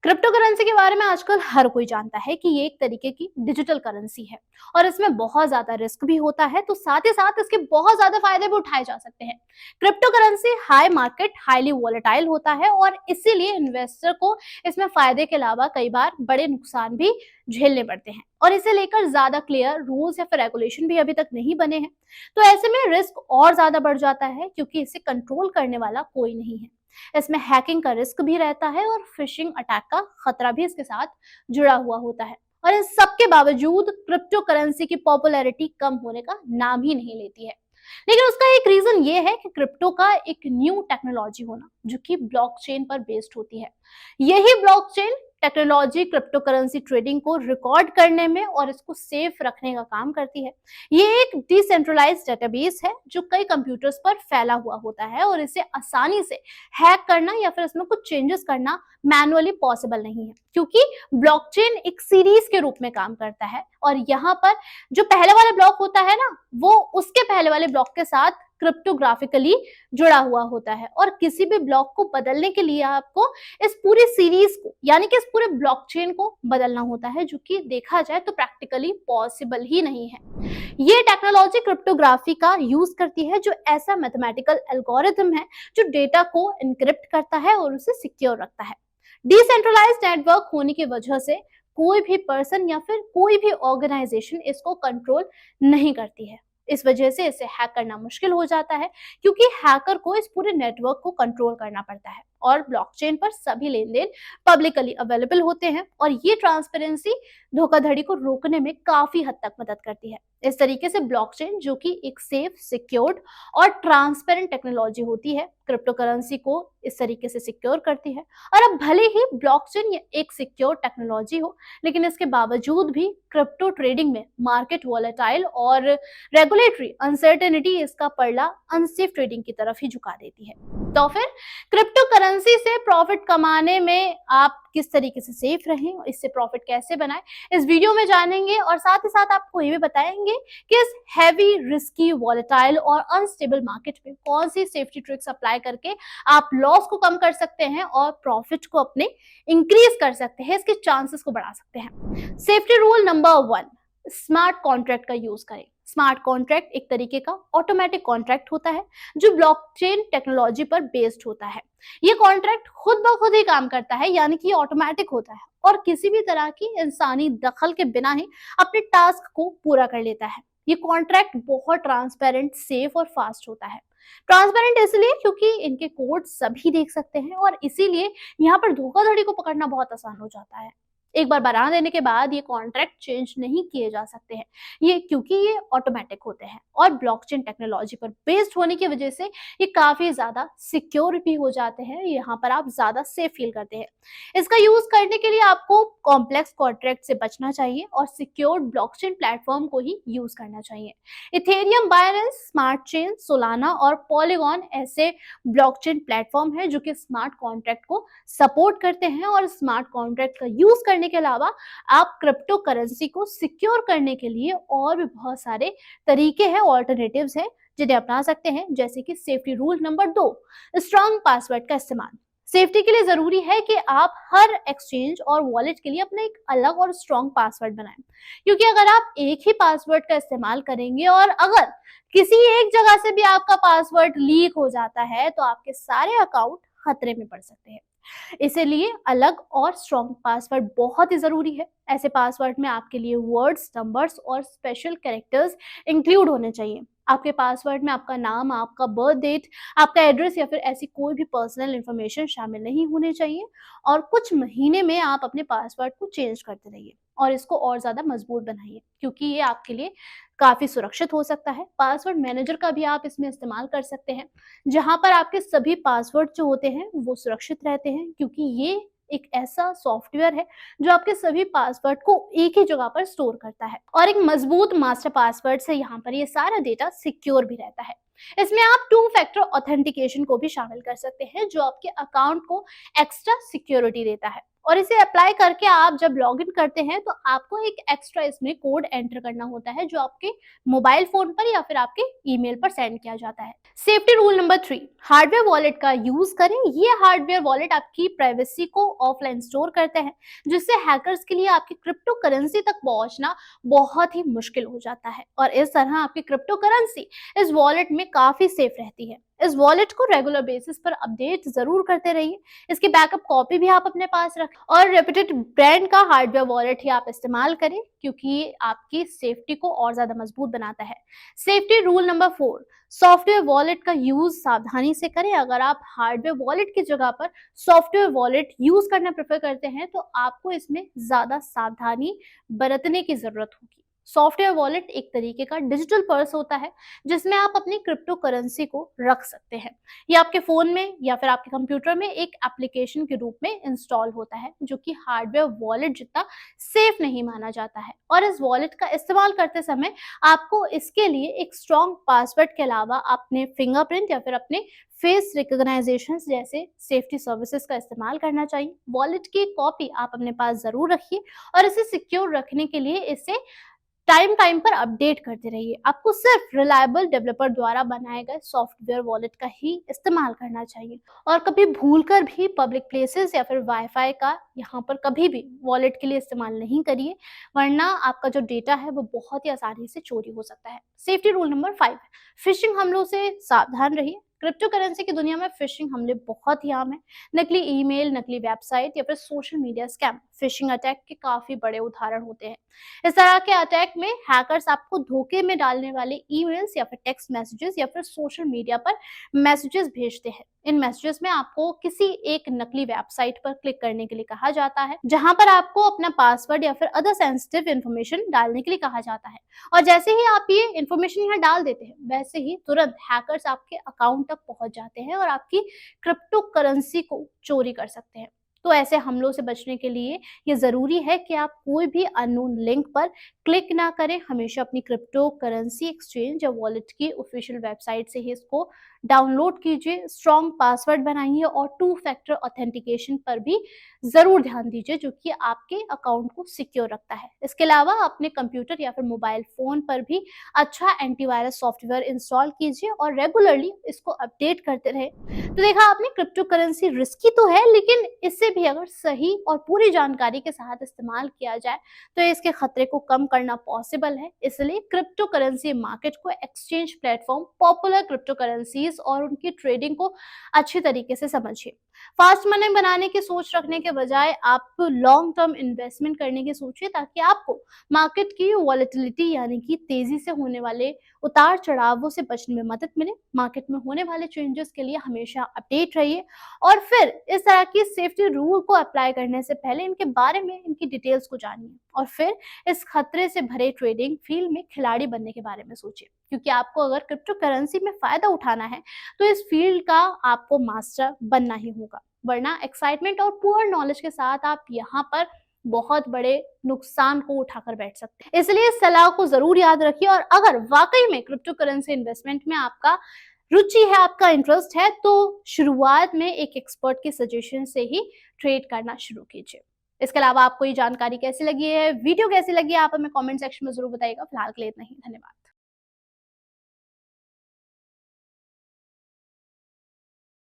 Crypto currency के बारे में आजकल हर कोई जानता है कि ये एक तरीके की डिजिटल करेंसी है और इसमें बहुत ज्यादा रिस्क भी होता है, तो साथ ही साथ इसके बहुत ज्यादा फायदे भी उठाए जा सकते हैं। Crypto currency high market highly volatile होता है और इसीलिए इन्वेस्टर को इसमें फायदे के अलावा कई बार बड़े नुकसान भी झेलने पड़ते हैं और इसे लेकर ज्यादा क्लियर रूल्स या फिर रेगुलेशन भी अभी तक नहीं बने हैं। तो ऐसे में रिस्क और ज्यादा बढ़ जाता है क्योंकि इसे कंट्रोल करने वाला कोई नहीं है। इसमें हैकिंग का रिस्क भी रहता है और फिशिंग अटैक का खतरा भी इसके साथ जुड़ा हुआ होता है। और इन सब के बावजूद क्रिप्टो करेंसी की पॉपुलैरिटी कम होने का नाम ही नहीं लेती है। लेकिन उसका एक रीजन ये है कि क्रिप्टो का एक न्यू टेक्नोलॉजी होना जो कि ब्लॉकचेन पर बेस्ड होती है। यही blockchain technology crypto currency trading को रिकॉर्ड करने में और इसको सेफ रखने का काम करती है। ये एक डिसेंट्रलाइज्ड डेटाबेस है जो कई कंप्यूटर्स पर फैला हुआ होता है और इसे आसानी से हैक करना या फिर इसमें कुछ चेंजेस करना मैनुअली पॉसिबल नहीं है, क्योंकि ब्लॉकचेन एक सीरीज के रूप में काम करता है और यहाँ पर जो पहले वाला ब्लॉक होता है ना, वो उसके पहले वाले ब्लॉक के साथ क्रिप्टोग्राफिकली जुड़ा हुआ होता है और किसी भी ब्लॉक को बदलने के लिए आपको इस पूरी सीरीज को यानी कि इस पूरे ब्लॉकचेन को बदलना होता है, जो कि देखा जाए तो प्रैक्टिकली पॉसिबल ही नहीं है। ये टेक्नोलॉजी क्रिप्टोग्राफी का यूज करती है, जो ऐसा मैथमेटिकल एल्गोरिथम है जो डेटा को एनक्रिप्ट करता है और उसे सिक्योर रखता है। डिसेंट्रलाइज्ड नेटवर्क होने की वजह से कोई भी पर्सन या फिर कोई भी ऑर्गेनाइजेशन इसको कंट्रोल नहीं करती है। इस वजह से इसे हैक करना मुश्किल हो जाता है, क्योंकि हैकर को इस पूरे नेटवर्क को कंट्रोल करना पड़ता है और ब्लॉकचेन पर सभी लेन देन पब्लिकली अवेलेबल होते हैं और ये ट्रांसपेरेंसी धोखाधड़ी को रोकने में काफी हद तक मदद करती है। इस तरीके से ब्लॉकचेन, जो कि एक सेफ, सिक्योर्ड और ट्रांसपेरेंट टेक्नोलॉजी होती है, क्रिप्टो करेंसी को इस तरीके से सिक्योर करती है। और अब भले ही ब्लॉकचेन एक सिक्योर टेक्नोलॉजी हो, लेकिन इसके बावजूद भी क्रिप्टो ट्रेडिंग में मार्केट वॉलेटाइल और रेगुलेटरी अनसर्टेनिटी इसका पलड़ा अनसेफ ट्रेडिंग की तरफ ही झुका देती है। तो फिर क्रिप्टो करेंसी से प्रॉफिट कमाने में आप किस तरीके से सेफ रहें और इससे प्रॉफिट कैसे बनाएं, इस वीडियो में जानेंगे और साथ ही साथ आपको ये भी बताएंगे कि इस हैवी, रिस्की, वॉलेटाइल और अनस्टेबल मार्केट में कौन सी सेफ्टी ट्रिक्स अप्लाई करके आप लॉस को कम कर सकते हैं और प्रॉफिट को अपने इंक्रीज कर सकते हैं, इसके चांसेस को बढ़ा सकते हैं। Safety rule number 1, smart contract का यूज करें। स्मार्ट कॉन्ट्रैक्ट एक तरीके का ऑटोमेटिक कॉन्ट्रैक्ट होता है जो ब्लॉकचेन टेक्नोलॉजी पर बेस्ड होता है। ये कॉन्ट्रैक्ट खुद ब खुद ही काम करता है, यानी कि ऑटोमेटिक होता है और किसी भी तरह की इंसानी दखल के बिना ही अपने टास्क को पूरा कर लेता है। ये कॉन्ट्रैक्ट बहुत ट्रांसपेरेंट, सेफ और फास्ट होता है। ट्रांसपेरेंट इसलिए क्योंकि इनके कोड सभी देख सकते हैं और इसीलिए यहाँ पर धोखाधड़ी को पकड़ना बहुत आसान हो जाता है। एक बार बना देने के बाद ये कॉन्ट्रैक्ट चेंज नहीं किए जा सकते हैं, ये क्योंकि ये ऑटोमेटिक होते हैं और ब्लॉकचेन टेक्नोलॉजी पर बेस्ड होने की वजह से ये काफी ज्यादा सिक्योर भी हो जाते हैं। यहाँ पर आप ज्यादा सेफ फील करते हैं। इसका यूज करने के लिए आपको कॉम्प्लेक्स कॉन्ट्रैक्ट से बचना चाहिए और सिक्योर ब्लॉकचेन प्लेटफॉर्म को ही यूज करना चाहिए। Ethereum, Binance smart chain, Solana और पॉलीगॉन ऐसे ब्लॉकचेन प्लेटफॉर्म है जो कि स्मार्ट कॉन्ट्रैक्ट को सपोर्ट करते हैं और स्मार्ट कॉन्ट्रैक्ट का यूज करने के अलावा आप क्रिप्टो करेंसी को सिक्योर करने के लिए और भी बहुत सारे तरीके हैं, ऑल्टरनेटिव्स हैं जिन्हें अपना सकते हैं। जैसे कि safety rule number 2, strong password का इस्तेमाल। सेफ्टी के लिए जरूरी है कि आप हर एक्सचेंज और वॉलेट के लिए अपना एक अलग और स्ट्रॉन्ग पासवर्ड बनाएं, क्योंकि अगर आप एक ही पासवर्ड का इस्तेमाल करेंगे और अगर किसी एक जगह से भी आपका पासवर्ड लीक हो जाता है तो आपके सारे अकाउंट खतरे में पड़ सकते हैं। इसीलिए अलग और स्ट्रॉन्ग पासवर्ड बहुत ही जरूरी है। ऐसे पासवर्ड में आपके लिए वर्ड्स, नंबर्स और स्पेशल कैरेक्टर्स इंक्लूड होने चाहिए। आपके पासवर्ड में आपका नाम, आपका बर्थ डेट, आपका एड्रेस या फिर ऐसी कोई भी पर्सनल इंफॉर्मेशन शामिल नहीं होने चाहिए और कुछ महीने में आप अपने पासवर्ड को चेंज करते रहिए और इसको और ज्यादा मजबूत बनाइए, क्योंकि ये आपके लिए काफी सुरक्षित हो सकता है। पासवर्ड मैनेजर का भी आप इसमें इस्तेमाल कर सकते हैं, जहां पर आपके सभी पासवर्ड जो होते हैं वो सुरक्षित रहते हैं, क्योंकि ये एक ऐसा सॉफ्टवेयर है जो आपके सभी पासवर्ड को एक ही जगह पर स्टोर करता है और एक मजबूत मास्टर पासवर्ड से यहाँ पर ये सारा डेटा सिक्योर भी रहता है। इसमें आप टू फैक्टर ऑथेंटिकेशन को भी शामिल कर सकते हैं, जो आपके अकाउंट को एक्स्ट्रा सिक्योरिटी देता है। और इसे अप्लाई करके आप जब लॉगिन करते हैं तो आपको एक एक्स्ट्रा इसमें कोड एंटर करना होता है, जो आपके मोबाइल फोन पर या फिर आपके ईमेल पर सेंड किया जाता है। Safety rule number 3, hardware wallet का यूज करें। ये हार्डवेयर वॉलेट आपकी प्राइवेसी को ऑफलाइन स्टोर करते हैं, जिससे हैकर्स के लिए आपकी क्रिप्टो करेंसी तक पहुंचना बहुत ही मुश्किल हो जाता है। और इस तरह आपकी क्रिप्टो करेंसी इस वॉलेट में काफी सेफ रहती है। इस वॉलेट को रेगुलर बेसिस पर अपडेट जरूर करते रहिए। इसकी बैकअप कॉपी भी आप अपने पास रखें और रेप्यूटेड ब्रांड का हार्डवेयर वॉलेट ही आप इस्तेमाल करें, क्योंकि ये आपकी सेफ्टी को और ज्यादा मजबूत बनाता है। Safety rule number 4, software wallet का यूज सावधानी से करें। अगर आप हार्डवेयर वॉलेट की जगह पर सॉफ्टवेयर वॉलेट यूज करना प्रेफर करते हैं तो आपको इसमें ज्यादा सावधानी बरतने की जरूरत होगी। सॉफ्टवेयर वॉलेट एक तरीके का डिजिटल पर्स होता है, जिसमें आप अपनी क्रिप्टो करेंसी को रख सकते हैं। ये आपके फोन में या फिर आपके कंप्यूटर में एक एप्लीकेशन के रूप में इंस्टॉल होता है, जो कि हार्डवेयर वॉलेट जितना सेफ नहीं माना जाता है। और इस वॉलेट का इस्तेमाल करते समय आपको इसके लिए एक स्ट्रॉन्ग पासवर्ड के अलावा अपने फिंगरप्रिंट या फिर अपने फेस रिकॉग्नाइजेशन जैसे सेफ्टी सर्विसेज का इस्तेमाल करना चाहिए। वॉलेट की कॉपी आप अपने पास जरूर रखिए और इसे सिक्योर रखने के लिए इसे टाइम पर अपडेट करते रहिए। आपको सिर्फ रिलायबल डेवलपर द्वारा बनाए गए सॉफ्टवेयर वॉलेट का ही इस्तेमाल करना चाहिए। और कभी भूलकर भी पब्लिक प्लेसेस या फिर वाईफाई का यहाँ पर कभी भी वॉलेट के लिए इस्तेमाल नहीं करिए, वरना आपका जो डेटा है वो बहुत ही आसानी से चोरी हो सकता है। सेफ्टी रूल नंबर 5, फिशिंग हमलों से सावधान रहिए। क्रिप्टो करेंसी की दुनिया में फिशिंग हमले बहुत ही आम है। नकली ईमेल, नकली वेबसाइट या फिर social media scam phishing attack के काफी बड़े उदाहरण होते हैं। इस तरह के अटैक में हैकर्स आपको धोखे में डालने वाले ईमेल्स या फिर टेक्स्ट मैसेजेस या फिर सोशल मीडिया पर मैसेजेस भेजते हैं। इन मैसेजेस में आपको किसी एक नकली वेबसाइट पर क्लिक करने के लिए कहा जाता है, जहां पर आपको अपना पासवर्ड या फिर अदर सेंसिटिव इंफॉर्मेशन डालने के लिए कहा जाता है। और जैसे ही आप ये इंफॉर्मेशन यहाँ डाल देते हैं, वैसे ही तुरंत हैकर्स आपके अकाउंट तक पहुंच जाते हैं और आपकी क्रिप्टो करेंसी को चोरी कर सकते हैं। तो ऐसे हमलों से बचने के लिए ये जरूरी है कि आप कोई भी अननोन लिंक पर क्लिक ना करें। हमेशा अपनी क्रिप्टो करेंसी एक्सचेंज या वॉलेट की ऑफिशियल वेबसाइट से ही इसको डाउनलोड कीजिए, स्ट्रॉन्ग पासवर्ड बनाइए और टू फैक्टर ऑथेंटिकेशन पर भी जरूर ध्यान दीजिए, जो कि आपके अकाउंट को सिक्योर रखता है। इसके अलावा अपने कंप्यूटर या फिर मोबाइल फोन पर भी अच्छा एंटीवायरस सॉफ्टवेयर इंस्टॉल कीजिए और रेगुलरली इसको अपडेट करते रहे। तो देखा आपने, क्रिप्टो करेंसी रिस्की तो है, लेकिन इससे भी अगर सही और पूरी जानकारी के साथ इस्तेमाल किया जाए तो इसके खतरे को कम करना पॉसिबल है। इसलिए क्रिप्टो करेंसी मार्केट को, exchange platform, popular crypto currencies और उनकी ट्रेडिंग को अच्छी तरीके से समझिए। फास्ट मनी बनाने की सोच रखने के बजाय आप लॉन्ग टर्म इन्वेस्टमेंट करने की सोचिए, ताकि आपको मार्केट की वॉलेटिलिटी यानी कि तेजी से होने वाले उतार चढ़ावों से बचने में मदद मिले। मार्केट में होने वाले चेंजेस के लिए हमेशा अपडेट रहिए और फिर इस तरह की सेफ्टी रूल को अप्लाई करने से पहले इनके बारे में, इनकी डिटेल्स को जानिए और फिर इस खतरे से भरे ट्रेडिंग फील्ड में खिलाड़ी बनने के बारे में सोचिए। क्योंकि आपको अगर क्रिप्टो करेंसी में फायदा उठाना है तो इस फील्ड का आपको मास्टर बनना ही होगा, वरना एक्साइटमेंट और पुअर नॉलेज के साथ आप यहाँ पर बहुत बड़े नुकसान को उठाकर बैठ सकते हैं। इसलिए इस सलाह को जरूर याद रखिए और अगर वाकई में क्रिप्टो करेंसी इन्वेस्टमेंट में आपका रुचि है, आपका इंटरेस्ट है, तो शुरुआत में एक एक्सपर्ट के सजेशन से ही ट्रेड करना शुरू कीजिए। इसके अलावा आपको ये जानकारी कैसी लगी है, वीडियो कैसी लगी है, आप हमें कमेंट सेक्शन में जरूर बताइएगा। फिलहाल के लिए इतना ही, धन्यवाद।